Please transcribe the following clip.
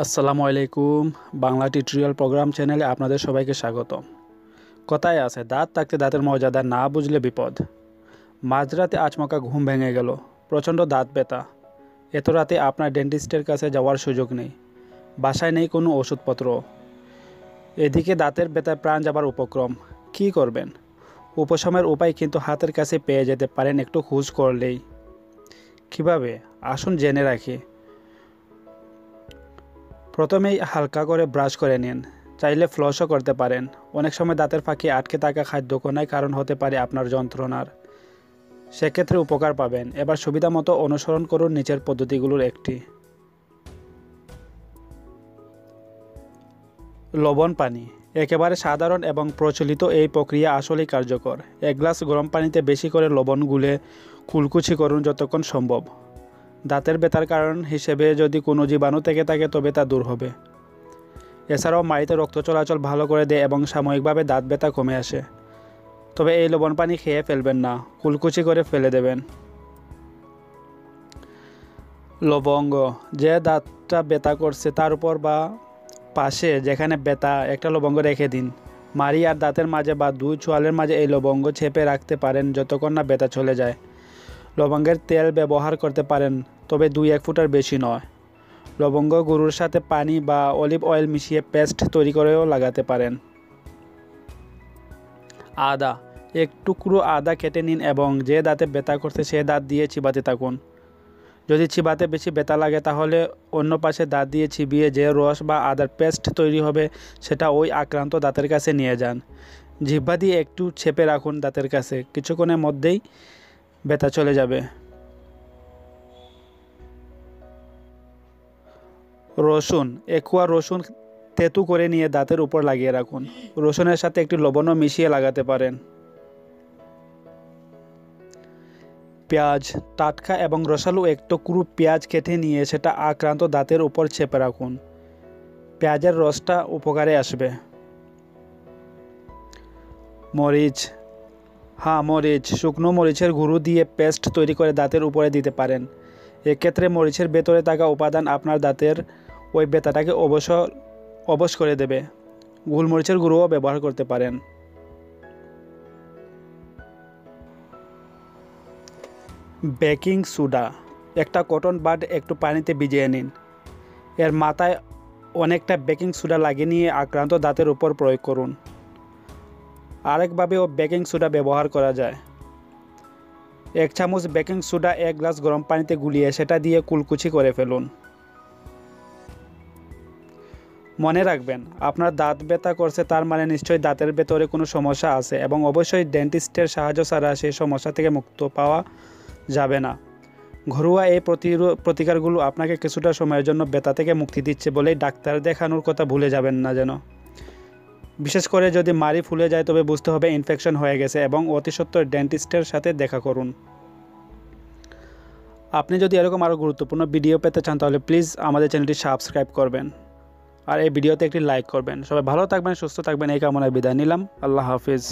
আসসালামু আলাইকুম Bangla tutorial programme চ্যানেলে আপনাদের সবাইকে স্বাগতম। কথায় আছে দাঁত থাকতে দাঁতের মর্যাদা না বুঝলে বিপদ। মাঝরাতে আচমকা ঘুম ভেঙে গেল, প্রচণ্ড দাঁত ব্যথা। এত রাতে আপনার ডেন্টিস্টের কাছে যাওয়ার সুযোগ নেই, বাসায় নেই কোনো ওষুধপত্র। এদিকে দাঁতের ব্যথায় প্রাণ যাবার উপক্রম। কী করবেন? উপশমের উপায় কিন্তু হাতের কাছে পেয়ে যেতে পারেন একটু খোঁজ করলেই। কীভাবে? আসুন জেনে রাখি। প্রথমেই হালকা করে ব্রাশ করে নিন, চাইলে ফ্লসও করতে পারেন। অনেক সময় দাঁতের ফাঁকে আটকে থাকা খাদ্যকণায় কারণ হতে পারে আপনার যন্ত্রণার, সেক্ষেত্রে উপকার পাবেন। এবার সুবিধা মতো অনুসরণ করুন নিচের পদ্ধতিগুলোর একটি। লবণ পানি একেবারে সাধারণ এবং প্রচলিত এই প্রক্রিয়া আসলেই কার্যকর। এক গ্লাস গরম পানিতে বেশি করে লবণ গুলে কুলকুচি করুন যতক্ষণ সম্ভব। দাঁতের ব্যথার কারণ হিসেবে যদি কোনো জীবাণু থেকে থাকে তবে তা দূর হবে। এছাড়াও মাড়িতে রক্ত চলাচল ভালো করে দেয় এবং সাময়িকভাবে দাঁত ব্যথা কমে আসে। তবে এই লবণ পানি খেয়ে ফেলবেন না, কুলকুচি করে ফেলে দেবেন। লবঙ্গ, যে দাঁতটা ব্যথা করছে তার উপর বা পাশে যেখানে ব্যথা একটা লবঙ্গ রেখে দিন। মাড়ি আর দাঁতের মাঝে বা দুই চোয়ালের মাঝে এই লবঙ্গ চেপে রাখতে পারেন যতক্ষণ না ব্যথা চলে যায়। লবঙ্গের তেল ব্যবহার করতে পারেন, তবে 2-1 ফুটার বেশি নয়। লবঙ্গ গুঁড়োর সাথে পানি বা অলিভ অয়েল মিশিয়ে পেস্ট তৈরি করেও লাগাতে পারেন। আদা, এক টুকরো আদা কেটে নিন এবং যে দাঁতে ব্যথা করছে সে দাঁত দিয়ে চিবাতে থাকুন। যদি চিবাতে বেশি ব্যথা লাগে তাহলে অন্য পাশে দাঁত দিয়ে চিবিয়ে যে রস বা আদার পেস্ট তৈরি হবে সেটা ওই আক্রান্ত দাঁতের কাছে নিয়ে যান। জিহ্বা দিয়ে একটু চেপে রাখুন দাঁতের কাছে, কিছুক্ষণের মধ্যেই ব্যথা চলে যাবে। রসুন, একোয়া রসুন তেঁতু করে নিয়ে দাঁতের উপর লাগিয়ে রাখুন। রসুনের সাথে একটি লবণও মিশিয়ে লাগাতে পারেন। পেঁয়াজ, টাটকা এবং রসালো এক টুকরো পেঁয়াজ কেটে নিয়ে সেটা আক্রান্ত দাঁতের উপর চেপে রাখুন। পেঁয়াজের রসটা উপকারে আসবে। মরিচ, মরিচ, শুকনো মরিচের গুঁড়ো দিয়ে পেস্ট তৈরি করে দাঁতের উপরে দিতে পারেন। এক্ষেত্রে মরিচের ভেতরে থাকা উপাদান আপনার দাঁতের ওই ব্যথাটাকে অবশ করে দেবে। গোলমরিচের গুঁড়োও ব্যবহার করতে পারেন। বেকিং সোডা, একটা কটন বাড একটু পানিতে ভিজিয়ে নিন। এর মাথায় অনেকটা বেকিং সোডা লাগিয়ে নিয়ে আক্রান্ত দাঁতের উপর প্রয়োগ করুন। আরেকভাবেও বেকিং সোডা ব্যবহার করা যায়। 1 চামচ বেকিং সোডা 1 গ্লাস গরম পানিতে গুলিয়ে সেটা দিয়ে কুলকুচি করে ফেলুন। মনে রাখবেন, আপনার দাঁত ব্যথা করছে তার মানে নিশ্চয়ই দাঁতের ভেতরে কোনো সমস্যা আছে এবং অবশ্যই ডেন্টিস্টের সাহায্য ছাড়া সেই সমস্যা থেকে মুক্ত পাওয়া যাবে না। ঘরোয়া এই প্রতিকারগুলো আপনাকে কিছুটা সময়ের জন্য ব্যথা থেকে মুক্তি দিচ্ছে বলেই ডাক্তার দেখানোর কথা ভুলে যাবেন না যেন। বিশেষ করে যদি মাড়ি ফুলে যায় তবে বুঝতে হবে ইনফেকশন হয়ে গেছে এবং অতি সত্বর ডেন্টিস্টের সাথে দেখা করুন। আপনি যদি এরকম আরও গুরুত্বপূর্ণ ভিডিও পেতে চান তাহলে প্লিজ আমাদের চ্যানেলটি সাবস্ক্রাইব করবেন আর এই ভিডিওতে একটি লাইক করবেন। সবাই ভালো থাকবেন, সুস্থ থাকবেন এই কামনায় বিদায় নিলাম। আল্লাহ হাফিজ।